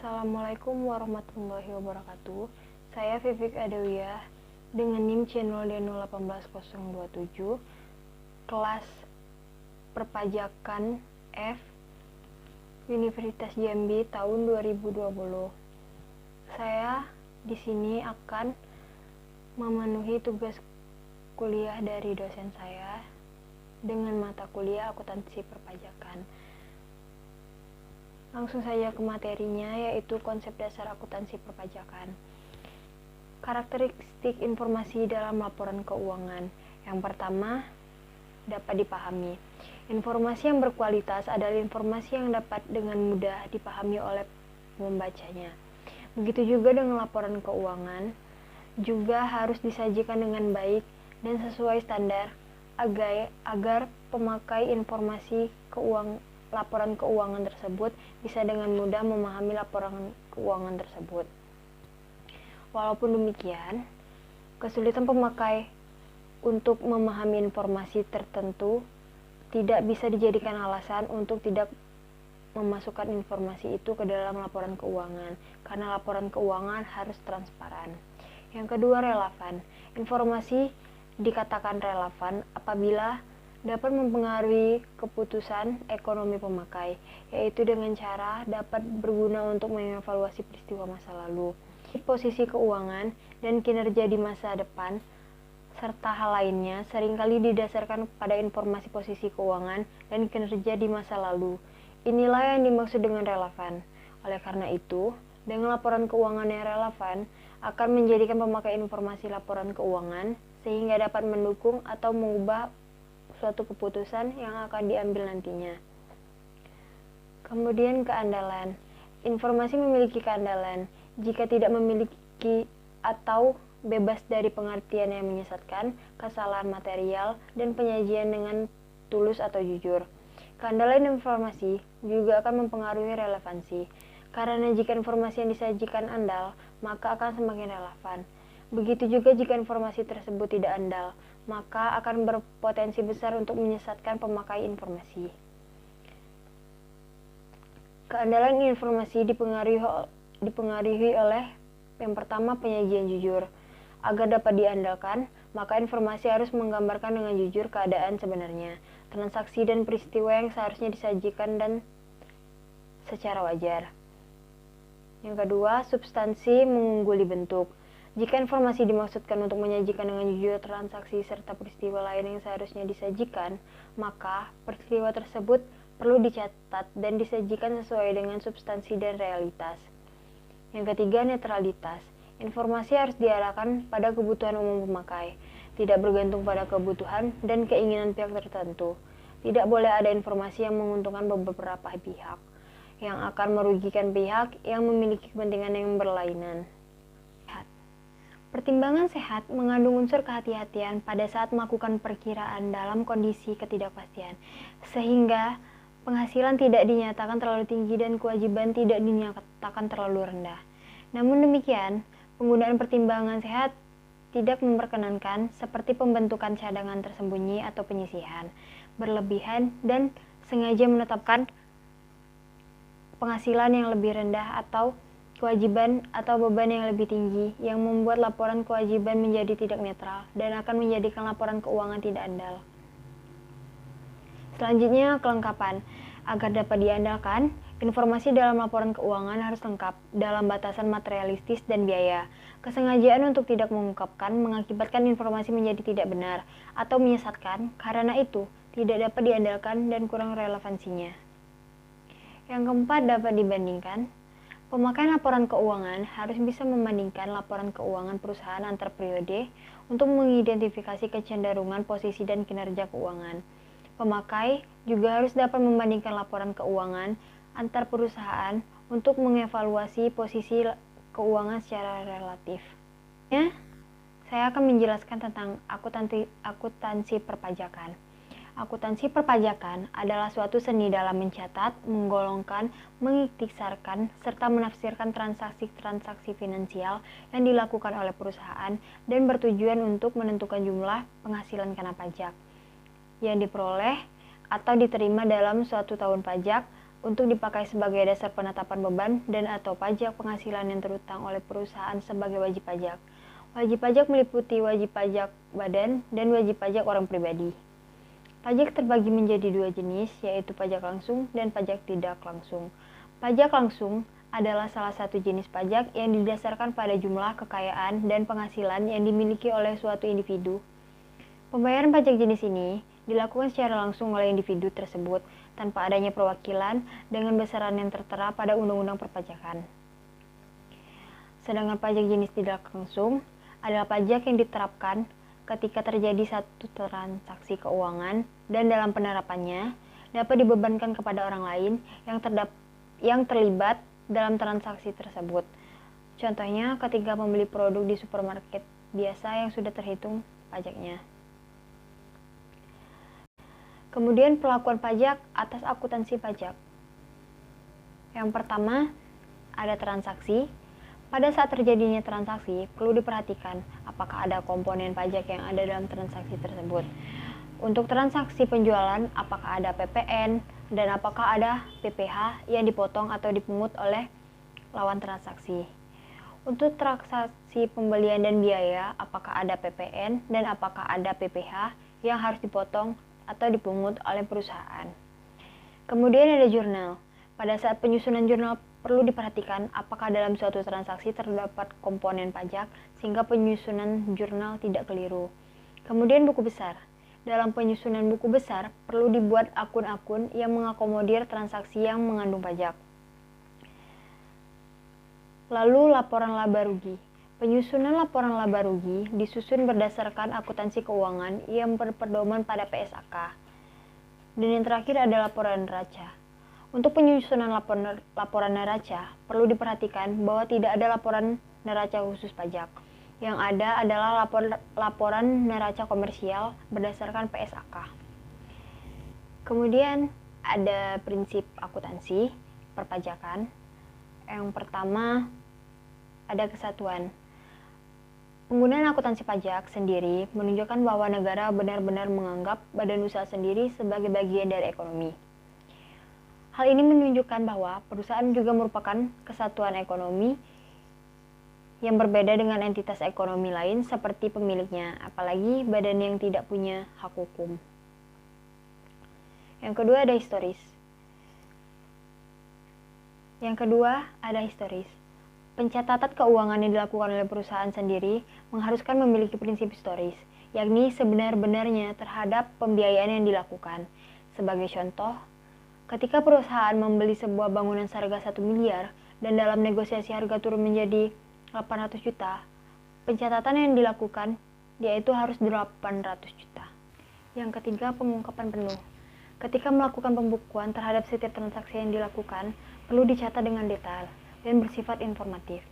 Assalamualaikum warahmatullahi wabarakatuh. Saya Vivik Adawiyah dengan NIM channel D018027 kelas perpajakan F Universitas Jambi tahun 2020. Saya di sini akan memenuhi tugas kuliah dari dosen saya dengan mata kuliah akuntansi perpajakan. Langsung saja ke materinya, yaitu konsep dasar akuntansi perpajakan. Karakteristik informasi dalam laporan keuangan. Yang pertama, dapat dipahami. Informasi yang berkualitas adalah informasi yang dapat dengan mudah dipahami oleh membacanya. Begitu juga dengan laporan keuangan, juga harus disajikan dengan baik dan sesuai standar agar pemakai informasi laporan keuangan tersebut bisa dengan mudah memahami laporan keuangan tersebut. Walaupun demikian, kesulitan pemakai untuk memahami informasi tertentu tidak bisa dijadikan alasan untuk tidak memasukkan informasi itu ke dalam laporan keuangan, karena laporan keuangan harus transparan. Yang kedua, relevan. Informasi dikatakan relevan apabila dapat mempengaruhi keputusan ekonomi pemakai, yaitu dengan cara dapat berguna untuk mengevaluasi peristiwa masa lalu, posisi keuangan, dan kinerja di masa depan, serta hal lainnya seringkali didasarkan pada informasi posisi keuangan dan kinerja di masa lalu. Inilah yang dimaksud dengan relevan. Oleh karena itu, dengan laporan keuangan yang relevan akan menjadikan pemakai informasi laporan keuangan sehingga dapat mendukung atau mengubah suatu keputusan yang akan diambil nantinya. Kemudian keandalan. Informasi memiliki keandalan jika tidak memiliki atau bebas dari pengertian yang menyesatkan, kesalahan material, dan penyajian dengan tulus atau jujur. Keandalan informasi juga akan mempengaruhi relevansi, karena jika informasi yang disajikan andal, maka akan semakin relevan. Begitu juga jika informasi tersebut tidak andal, maka akan berpotensi besar untuk menyesatkan pemakai informasi. Keandalan informasi dipengaruhi oleh yang pertama, penyajian jujur. Agar dapat diandalkan, maka informasi harus menggambarkan dengan jujur keadaan sebenarnya, transaksi dan peristiwa yang seharusnya disajikan dan secara wajar. Yang kedua, substansi mengungguli bentuk. Jika informasi dimaksudkan untuk menyajikan dengan jujur transaksi serta peristiwa lain yang seharusnya disajikan, maka peristiwa tersebut perlu dicatat dan disajikan sesuai dengan substansi dan realitas. Yang ketiga, netralitas. Informasi harus diarahkan pada kebutuhan umum pemakai, tidak bergantung pada kebutuhan dan keinginan pihak tertentu. Tidak boleh ada informasi yang menguntungkan beberapa pihak, yang akan merugikan pihak yang memiliki kepentingan yang berlainan. Pertimbangan sehat mengandung unsur kehati-hatian pada saat melakukan perkiraan dalam kondisi ketidakpastian, sehingga penghasilan tidak dinyatakan terlalu tinggi dan kewajiban tidak dinyatakan terlalu rendah. Namun demikian, penggunaan pertimbangan sehat tidak memperkenankan seperti pembentukan cadangan tersembunyi atau penyisihan berlebihan dan sengaja menetapkan penghasilan yang lebih rendah atau kewajiban atau beban yang lebih tinggi yang membuat laporan kewajiban menjadi tidak netral dan akan menjadikan laporan keuangan tidak andal. Selanjutnya, kelengkapan. Agar dapat diandalkan, informasi dalam laporan keuangan harus lengkap dalam batasan materialistis dan biaya. Kesengajaan untuk tidak mengungkapkan mengakibatkan informasi menjadi tidak benar atau menyesatkan, karena itu tidak dapat diandalkan dan kurang relevansinya. Yang keempat, dapat dibandingkan. Pemakai laporan keuangan harus bisa membandingkan laporan keuangan perusahaan antar periode untuk mengidentifikasi kecenderungan posisi dan kinerja keuangan. Pemakai juga harus dapat membandingkan laporan keuangan antar perusahaan untuk mengevaluasi posisi keuangan secara relatif. Saya akan menjelaskan tentang akuntansi perpajakan. Akuntansi perpajakan adalah suatu seni dalam mencatat, menggolongkan, mengikhtisarkan, serta menafsirkan transaksi-transaksi finansial yang dilakukan oleh perusahaan dan bertujuan untuk menentukan jumlah penghasilan kena pajak yang diperoleh atau diterima dalam suatu tahun pajak untuk dipakai sebagai dasar penetapan beban dan atau pajak penghasilan yang terutang oleh perusahaan sebagai wajib pajak. Wajib pajak meliputi wajib pajak badan dan wajib pajak orang pribadi. Pajak terbagi menjadi dua jenis, yaitu pajak langsung dan pajak tidak langsung. Pajak langsung adalah salah satu jenis pajak yang didasarkan pada jumlah kekayaan dan penghasilan yang dimiliki oleh suatu individu. Pembayaran pajak jenis ini dilakukan secara langsung oleh individu tersebut tanpa adanya perwakilan dengan besaran yang tertera pada Undang-Undang Perpajakan. Sedangkan pajak jenis tidak langsung adalah pajak yang diterapkan ketika terjadi satu transaksi keuangan dan dalam penerapannya dapat dibebankan kepada orang lain yang terlibat dalam transaksi tersebut. Contohnya ketika membeli produk di supermarket biasa yang sudah terhitung pajaknya. Kemudian pelakuan pajak atas akuntansi pajak. Yang pertama, ada transaksi. Pada saat terjadinya transaksi, perlu diperhatikan apakah ada komponen pajak yang ada dalam transaksi tersebut. Untuk transaksi penjualan, apakah ada PPN dan apakah ada PPh yang dipotong atau dipungut oleh lawan transaksi. Untuk transaksi pembelian dan biaya, apakah ada PPN dan apakah ada PPh yang harus dipotong atau dipungut oleh perusahaan. Kemudian ada jurnal. Pada saat penyusunan jurnal perlu diperhatikan apakah dalam suatu transaksi terdapat komponen pajak sehingga penyusunan jurnal tidak keliru. Kemudian buku besar. Dalam penyusunan buku besar perlu dibuat akun-akun yang mengakomodir transaksi yang mengandung pajak. Lalu laporan laba rugi. Penyusunan laporan laba rugi disusun berdasarkan akuntansi keuangan yang berpedoman pada PSAK. Dan yang terakhir ada laporan neraca. Untuk penyusunan laporan neraca, perlu diperhatikan bahwa tidak ada laporan neraca khusus pajak. Yang ada adalah laporan neraca komersial berdasarkan PSAK. Kemudian ada prinsip akuntansi perpajakan. Yang pertama ada kesatuan. Penggunaan akuntansi pajak sendiri menunjukkan bahwa negara benar-benar menganggap badan usaha sendiri sebagai bagian dari ekonomi. Hal ini menunjukkan bahwa perusahaan juga merupakan kesatuan ekonomi yang berbeda dengan entitas ekonomi lain seperti pemiliknya, apalagi badan yang tidak punya hak hukum. Yang kedua ada historis. Pencatatan keuangan yang dilakukan oleh perusahaan sendiri mengharuskan memiliki prinsip historis, yakni sebenar-benarnya terhadap pembiayaan yang dilakukan. Sebagai contoh, ketika perusahaan membeli sebuah bangunan seharga 1 miliar dan dalam negosiasi harga turun menjadi 800 juta, pencatatan yang dilakukan yaitu harus 800 juta. Yang ketiga, pengungkapan penuh. Ketika melakukan pembukuan terhadap setiap transaksi yang dilakukan, perlu dicatat dengan detail dan bersifat informatif.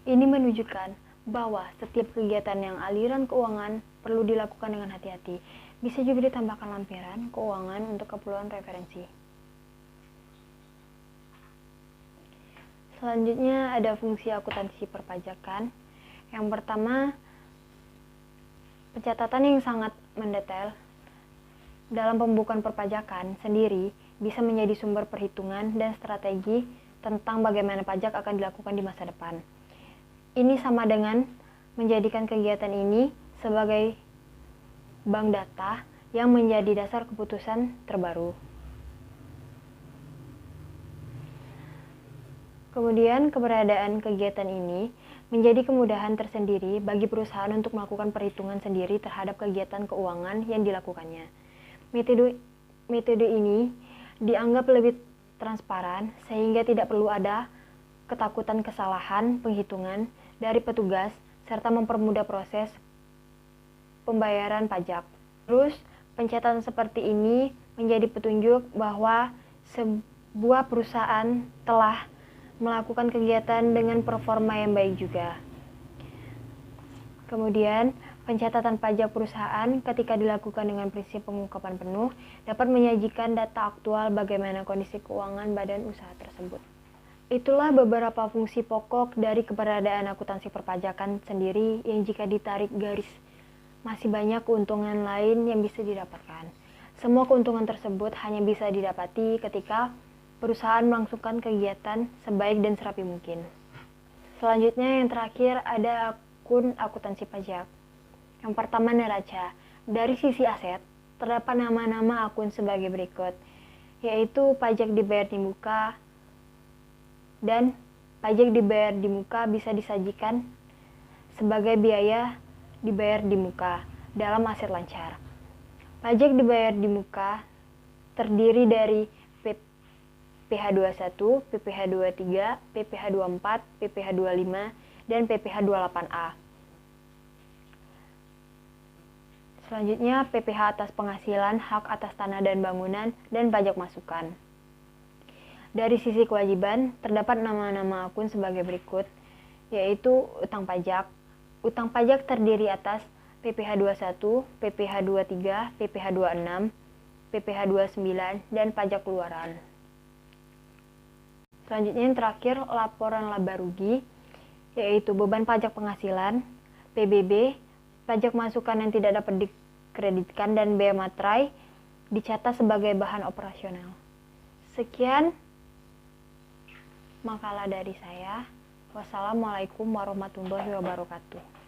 Ini menunjukkan bahwa setiap kegiatan yang aliran keuangan perlu dilakukan dengan hati-hati. Bisa juga ditambahkan lampiran keuangan untuk keperluan referensi. Selanjutnya ada fungsi akuntansi perpajakan. Yang pertama, pencatatan yang sangat mendetail dalam pembukuan perpajakan sendiri bisa menjadi sumber perhitungan dan strategi tentang bagaimana pajak akan dilakukan di masa depan. Ini sama dengan menjadikan kegiatan ini sebagai bank data yang menjadi dasar keputusan terbaru. Kemudian, keberadaan kegiatan ini menjadi kemudahan tersendiri bagi perusahaan untuk melakukan perhitungan sendiri terhadap kegiatan keuangan yang dilakukannya. Metode ini dianggap lebih transparan sehingga tidak perlu ada ketakutan kesalahan penghitungan dari petugas serta mempermudah proses pembayaran pajak. Terus, pencatatan seperti ini menjadi petunjuk bahwa sebuah perusahaan telah melakukan kegiatan dengan performa yang baik juga. Kemudian, pencatatan pajak perusahaan ketika dilakukan dengan prinsip pengungkapan penuh dapat menyajikan data aktual bagaimana kondisi keuangan badan usaha tersebut. Itulah beberapa fungsi pokok dari keberadaan akuntansi perpajakan sendiri yang jika ditarik garis masih banyak keuntungan lain yang bisa didapatkan. Semua keuntungan tersebut hanya bisa didapati ketika perusahaan melangsungkan kegiatan sebaik dan serapi mungkin. Selanjutnya yang terakhir ada akun akuntansi pajak. Yang pertama neraca. Dari sisi aset, terdapat nama-nama akun sebagai berikut, yaitu pajak dibayar di muka, dan pajak dibayar di muka bisa disajikan sebagai biaya dibayar di muka dalam aset lancar. Pajak dibayar di muka terdiri dari PPh 21, PPh 23, PPh 24, PPh 25, dan PPh 28A. Selanjutnya, PPh atas penghasilan, hak atas tanah dan bangunan, dan pajak masukan. Dari sisi kewajiban, terdapat nama-nama akun sebagai berikut, yaitu utang pajak. Utang pajak terdiri atas PPh 21, PPh 23, PPh 26, PPh 29, dan pajak keluaran. Selanjutnya yang terakhir, laporan laba rugi, yaitu beban pajak penghasilan, PBB, pajak masukan yang tidak dapat dikreditkan, dan bea materai dicatat sebagai bahan operasional. Sekian makalah dari saya. Wassalamualaikum warahmatullahi wabarakatuh.